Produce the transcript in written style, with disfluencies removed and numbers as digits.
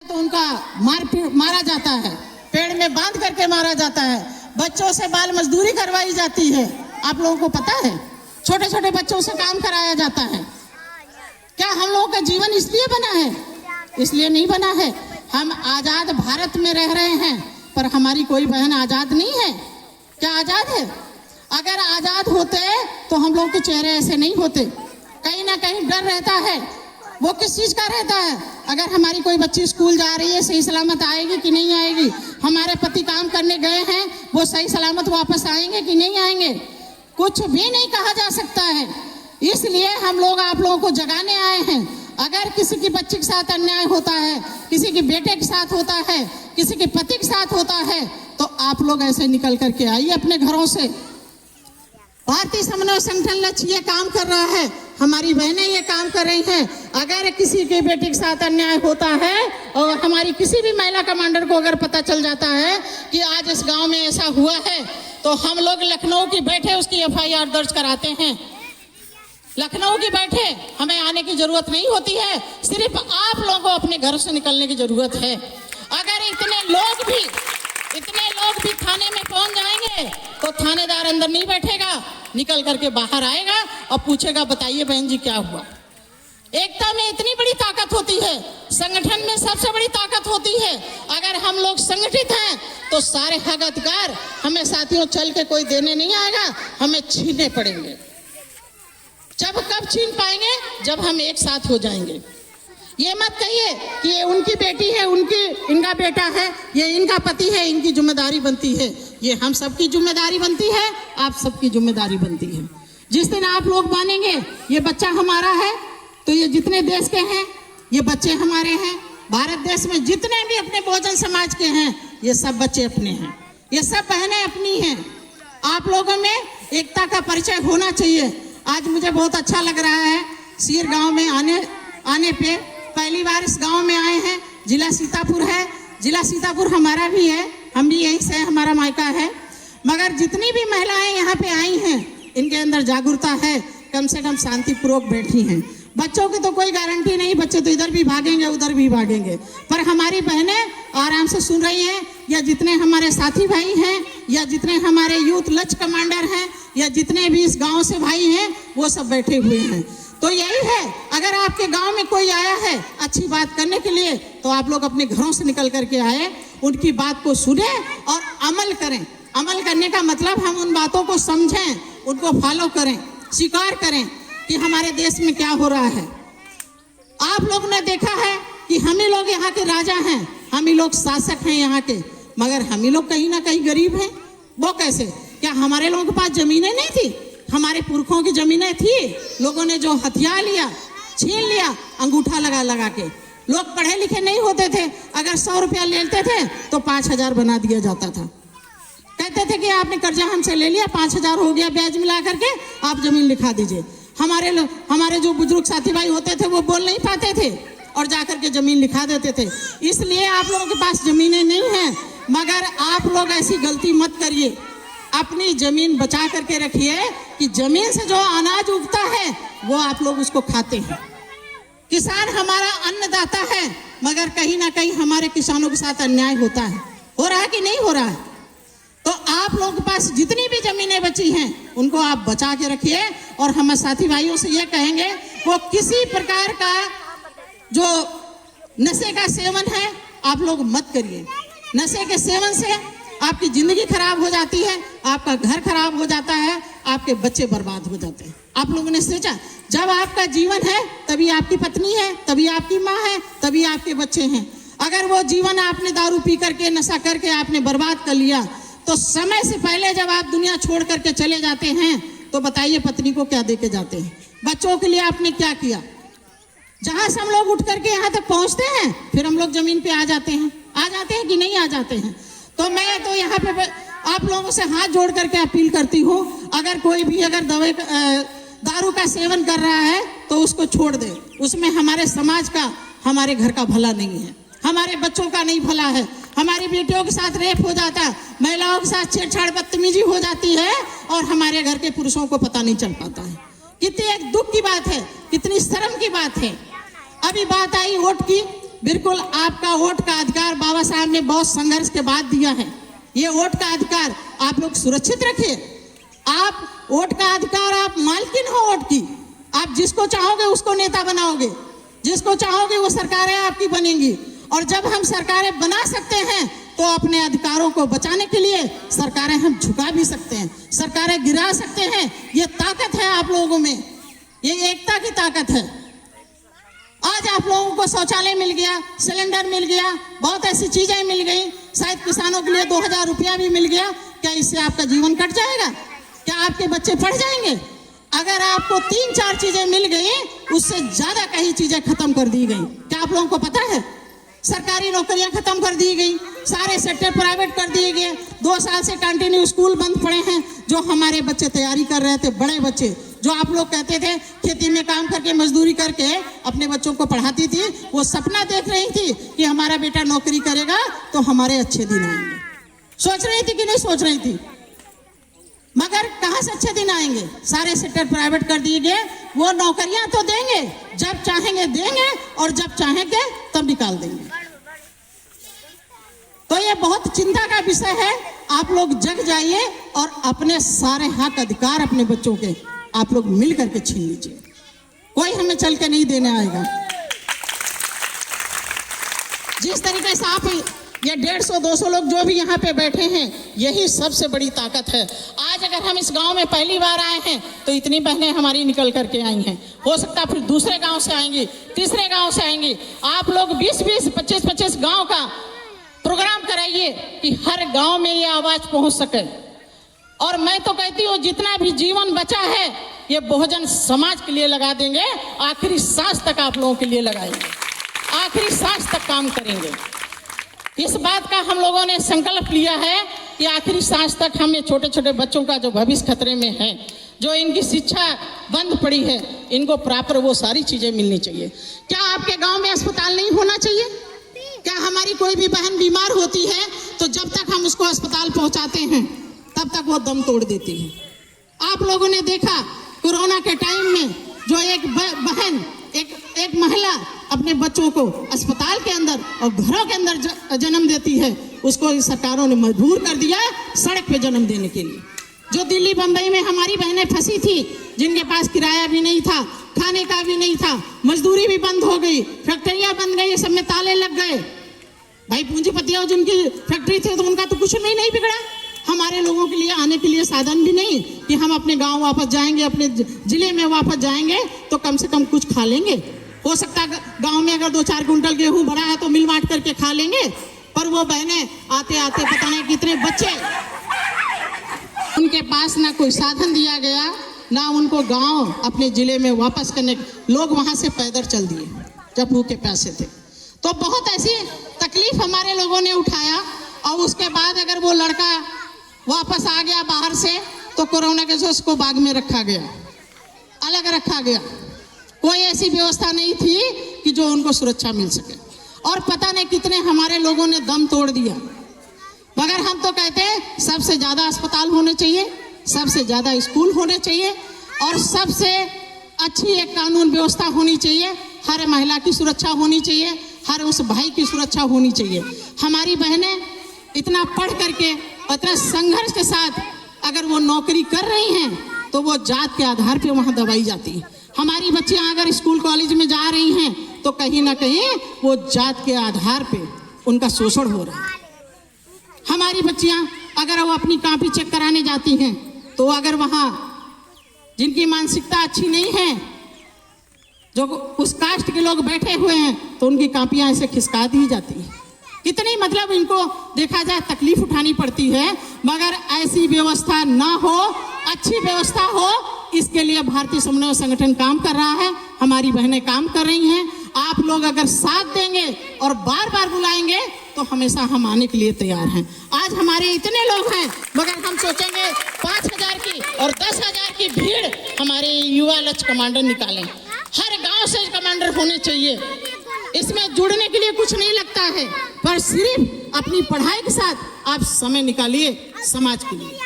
तो उनका मारा जाता है, पेड़ में बांध करके मारा जाता है, बच्चों से बाल मजदूरी करवाई जाती है। आप लोगों को पता है, छोटे छोटे बच्चों से काम कराया जाता है। क्या हम लोगों का जीवन इसलिए बना है? इसलिए नहीं बना है। हम आजाद भारत में रह रहे हैं, पर हमारी कोई बहन आजाद नहीं है। क्या आजाद है? अगर आजाद होते तो हम लोग के चेहरे ऐसे नहीं होते। कहीं ना कहीं डर रहता है। वो किस चीज का रहता है? अगर हमारी कोई बच्ची स्कूल जा रही है, सही सलामत आएगी कि नहीं आएगी? हमारे पति काम करने गए हैं, वो सही सलामत वापस आएंगे कि नहीं आएंगे? कुछ भी नहीं कहा जा सकता है। इसलिए हम लोग आप लोगों को जगाने आए हैं। अगर किसी की बच्ची के साथ अन्याय होता है, किसी के बेटे के साथ होता है, किसी के पति के साथ होता है, तो आप लोग ऐसे निकल करके आइए अपने घरों से। भारतीय समन्वय संगठन लक्ष्य ये काम कर रहा है, हमारी बहनें ये काम कर रही हैं। अगर किसी के बेटे के साथ अन्याय होता है और हमारी किसी भी महिला कमांडर को अगर पता चल जाता है कि आज इस गांव में ऐसा हुआ है, तो हम लोग लखनऊ की बैठे उसकी FIR दर्ज कराते हैं। लखनऊ की बैठे हमें आने की जरूरत नहीं होती है, सिर्फ आप लोगों को अपने घर से निकलने की जरूरत है। अगर इतने लोग भी थाने में पहुंच जाएंगे तो थानेदार अंदर नहीं बैठेगा, निकल करके बाहर आएगा और पूछेगा, बताइए बहन जी क्या हुआ। एकता में इतनी बड़ी ताकत होती है, संगठन में सबसे बड़ी ताकत होती है। अगर हम लोग संगठित हैं तो सारे हक अधिकार हमें साथियों चल के कोई देने नहीं आएगा, हमें छीनने पड़ेंगे। कब छीन पाएंगे? जब हम एक साथ हो जाएंगे। ये मत कहिए कि ये उनकी बेटी है, इनका बेटा है, ये इनका पति है, इनकी जिम्मेदारी बनती है। ये हम सबकी जिम्मेदारी बनती है, आप सबकी जिम्मेदारी बनती है। जिस दिन आप लोग मानेंगे ये बच्चा हमारा है, तो ये जितने देश के हैं ये बच्चे हमारे हैं। भारत देश में जितने भी अपने बहुजन समाज के हैं, ये सब बच्चे अपने हैं, ये सब बहनें अपनी हैं। आप लोगों में एकता का परिचय होना चाहिए। आज मुझे बहुत अच्छा लग रहा है सीर गांव में आने पे। पहली बार इस गांव में आए हैं। जिला सीतापुर है, जिला सीतापुर हमारा भी है, हम भी यहीं से, हमारा मायका है। मगर जितनी भी महिलाएं यहाँ पे आई हैं, इनके अंदर जागरूकता है, कम से कम शांतिपूर्वक बैठी हैं। बच्चों की तो कोई गारंटी नहीं, बच्चे तो इधर भी भागेंगे उधर भी भागेंगे, पर हमारी बहनें आराम से सुन रही हैं। या जितने हमारे साथी भाई हैं, या जितने हमारे यूथ लक्ष्य कमांडर हैं, या जितने भी इस गांव से भाई हैं, वो सब बैठे हुए हैं। तो यही है, अगर आपके गांव में कोई आया है अच्छी बात करने के लिए, तो आप लोग अपने घरों से निकल करके आए, उनकी बात को सुने और अमल करें। अमल करने का मतलब हम उन बातों को समझें, उनको फॉलो करें, स्वीकार करें कि हमारे देश में क्या हो रहा है। आप लोग ने देखा है कि हम ही लोग यहाँ के राजा हैं, हम ही लोग शासक हैं यहाँ के, मगर हम ही लोग कहीं ना कहीं गरीब हैं। वो कैसे? क्या हमारे लोगों के पास जमीनें नहीं थी? हमारे पुरखों की जमीनें थी, लोगों ने जो हथियार लिया, छीन लिया, अंगूठा लगा लगा के। लोग पढ़े लिखे नहीं होते थे, अगर 100 रुपया लेते थे तो 5000 बना दिया जाता था। कहते थे कि आपने कर्जा हमसे ले लिया, 5000 हो गया ब्याज मिला करके, आप जमीन लिखा दीजिए। हमारे जो बुजुर्ग साथी भाई होते थे वो बोल नहीं पाते थे और जाकर के जमीन लिखा देते थे। इसलिए आप लोगों के पास जमीनें नहीं हैं। मगर आप लोग ऐसी गलती मत करिए, अपनी जमीन बचा करके रखिए कि जमीन से जो अनाज उगता है वो आप लोग उसको खाते हैं। किसान हमारा अन्नदाता है, मगर कहीं ना कहीं हमारे किसानों के साथ अन्याय होता है। हो रहा है कि नहीं हो रहा है? तो आप लोगों के पास जितनी भी जमीनें बची हैं उनको आप बचा के रखिए। और हम साथी भाइयों से ये कहेंगे, वो किसी प्रकार का जो नशे का सेवन है आप लोग मत करिए। नशे के सेवन से आपकी जिंदगी खराब हो जाती है, आपका घर खराब हो जाता है, आपके बच्चे बर्बाद हो जाते हैं। आप लोगों ने सोचा, जब आपका जीवन है तभी आपकी पत्नी है, तभी आपकी माँ है, तभी आपके बच्चे हैं। अगर वो जीवन आपने दारू पी करके, नशा करके आपने बर्बाद कर लिया, तो समय से पहले जब आप दुनिया छोड़ करके चले जाते हैं, तो बताइए पत्नी को क्या दे के जाते हैं? बच्चों के लिए आपने क्या किया? जहां से हम लोग उठ करके यहाँ तक पहुंचते हैं, फिर हम लोग जमीन पे आ जाते हैं कि नहीं आ जाते हैं? तो मैं तो यहाँ पे आप लोगों से हाथ जोड़ करके अपील करती हूँ, अगर कोई भी दारू का सेवन कर रहा है तो उसको छोड़ दे। उसमें हमारे समाज का, हमारे घर का भला नहीं है, हमारे बच्चों का नहीं भला है। हमारी बेटियों के साथ रेप हो जाता है, महिलाओं के साथ छेड़छाड़ बदतमीजी हो जाती है, और हमारे घर के पुरुषों को पता नहीं चल पाता है। कितनी एक दुख की बात है, कितनी शर्म की बात है। अभी बात आई वोट की, बिल्कुल आपका वोट का अधिकार बाबा साहब ने बहुत संघर्ष के बाद दिया है। ये वोट का अधिकार आप लोग सुरक्षित रखिए। आप वोट का अधिकार, आप मालकिन हो वोट की। आप जिसको चाहोगे उसको नेता बनाओगे, जिसको चाहोगे वो सरकारें आपकी बनेंगी। और जब हम सरकारें बना सकते हैं तो अपने अधिकारों को बचाने के लिए सरकारें हम झुका भी सकते हैं, सरकारें गिरा सकते हैं। ये ताकत है आप लोगों में, ये एकता की ताकत है। आज आप लोगों को शौचालय मिल गया, सिलेंडर मिल गया, बहुत ऐसी चीजें मिल गई, शायद किसानों के लिए 2000 रुपया भी मिल गया। क्या इससे आपका जीवन कट जाएगा? क्या आपके बच्चे पढ़ जाएंगे? अगर आपको 3-4 चीजें मिल गई, उससे ज्यादा कई चीजें खत्म कर दी गई। क्या आप लोगों को पता है? सरकारी नौकरियां खत्म कर दी गई, सारे सेक्टर प्राइवेट कर दिए गए। 2 साल से कंटिन्यू स्कूल बंद पड़े हैं। जो हमारे बच्चे तैयारी कर रहे थे, बड़े बच्चे, जो आप लोग कहते थे खेती में काम करके मजदूरी करके अपने बच्चों को पढ़ाती थी, वो सपना देख रही थी कि हमारा बेटा नौकरी करेगा तो हमारे अच्छे दिन आएंगे। सोच रही थी कि नहीं सोच रही थी? मगर कहां से अच्छे दिन आएंगे? सारे सेक्टर प्राइवेट कर दिए गए। वो नौकरियां तो देंगे, जब चाहेंगे देंगे और जब चाहेंगे तब निकाल देंगे। तो ये बहुत चिंता का विषय है। आप लोग जग जाइए और अपने सारे हक अधिकार अपने बच्चों के आप लोग मिल करके छीन लीजिए। कोई हमें चल के नहीं देने आएगा। जिस तरीके से आप ये 150-200 लोग जो भी यहाँ पे बैठे हैं, यही सबसे बड़ी ताकत है। आज अगर हम इस गांव में पहली बार आए हैं तो इतनी बहनें हमारी निकल करके आई हैं। हो सकता फिर दूसरे गांव से आएंगी, तीसरे गांव से आएंगी। आप लोग 20-20, 25-25 गांव का प्रोग्राम कराइए कि हर गांव में ये आवाज पहुंच सके। और मैं तो कहती हूँ जितना भी जीवन बचा है ये बहुजन समाज के लिए लगा देंगे। आखिरी सांस तक आप लोगों के लिए लगाएंगे, आखिरी सांस तक काम करेंगे। इस बात का हम लोगों ने संकल्प लिया है कि आखिरी सांस तक हम ये छोटे छोटे बच्चों का जो भविष्य खतरे में है, जो इनकी शिक्षा बंद पड़ी है, इनको प्रॉपर वो सारी चीजें मिलनी चाहिए। क्या आपके गांव में अस्पताल नहीं होना चाहिए? क्या हमारी कोई भी बहन बीमार होती है तो जब तक हम उसको अस्पताल पहुंचाते हैं तब तक वो दम तोड़ देती है? आप लोगों ने देखा कोरोना के टाइम में जो एक बहन, एक महिला अपने बच्चों को अस्पताल के अंदर और घरों के अंदर जन्म देती है, उसको सरकारों ने मजबूर कर दिया सड़क पे जन्म देने के लिए। जो दिल्ली बंबई में हमारी बहनें फंसी थी, जिनके पास किराया भी नहीं था, खाने का भी नहीं था, मजदूरी भी बंद हो गई, फैक्ट्रियां बंद गई, सब में ताले लग गए। भाई पूंजीपतियों जिनकी फैक्ट्री थी तो उनका तो कुछ नहीं बिगड़ा। हमारे लोगों के लिए आने के लिए साधन भी नहीं कि हम अपने गांव वापस जाएंगे, अपने जिले में वापस जाएंगे तो कम से कम कुछ खा लेंगे। हो सकता है गांव में अगर 2-4 कुंटल गेहूं भरा है तो मिल बांट करके खा लेंगे। पर वो बहनें आते आते पता नहीं कितने बच्चे, उनके पास ना कोई साधन दिया गया, ना उनको गांव अपने जिले में वापस करने, लोग वहां से पैदल चल दिए जब भूखे प्यासे थे। तो बहुत ऐसी तकलीफ हमारे लोगों ने उठाया। और उसके बाद अगर वो लड़का वापस आ गया बाहर से तो कोरोना के से उसको बाग में रखा गया, अलग रखा गया। कोई ऐसी व्यवस्था नहीं थी कि जो उनको सुरक्षा मिल सके। और पता नहीं कितने हमारे लोगों ने दम तोड़ दिया। मगर हम तो कहते हैं सबसे ज्यादा अस्पताल होने चाहिए, सबसे ज्यादा स्कूल होने चाहिए और सबसे अच्छी एक कानून व्यवस्था होनी चाहिए। हर महिला की सुरक्षा होनी चाहिए, हर उस भाई की सुरक्षा होनी चाहिए। हमारी बहनें इतना पढ़ करके, इतना संघर्ष के साथ अगर वो नौकरी कर रही हैं तो वो जात के आधार पे वहाँ दबाई जाती है। हमारी बच्चियाँ अगर स्कूल कॉलेज में जा रही हैं तो कहीं ना कहीं वो जात के आधार पे उनका शोषण हो रहा है। हमारी बच्चियाँ अगर वो अपनी कॉपी चेक कराने जाती हैं तो अगर वहाँ जिनकी मानसिकता अच्छी नहीं है, जो उस कास्ट के लोग बैठे हुए हैं, तो उनकी कॉपियाँ ऐसे खिसका दी जाती है। कितनी मतलब इनको देखा जाए तकलीफ उठानी पड़ती है। मगर ऐसी व्यवस्था ना हो, अच्छी व्यवस्था हो, इसके लिए भारतीय समन्वय संगठन काम कर रहा है, हमारी बहनें काम कर रही हैं। आप लोग अगर साथ देंगे और बार बार बुलाएंगे तो हमेशा हम आने के लिए तैयार हैं। आज हमारे इतने लोग हैं मगर हम सोचेंगे 5000 की और 10,000 की भीड़ हमारे युवा लक्ष्य कमांडर निकालें। हर गांव से कमांडर होने चाहिए। इसमें जुड़ने के लिए कुछ नहीं लगता है, पर सिर्फ अपनी पढ़ाई के साथ आप समय निकालिए समाज के लिए।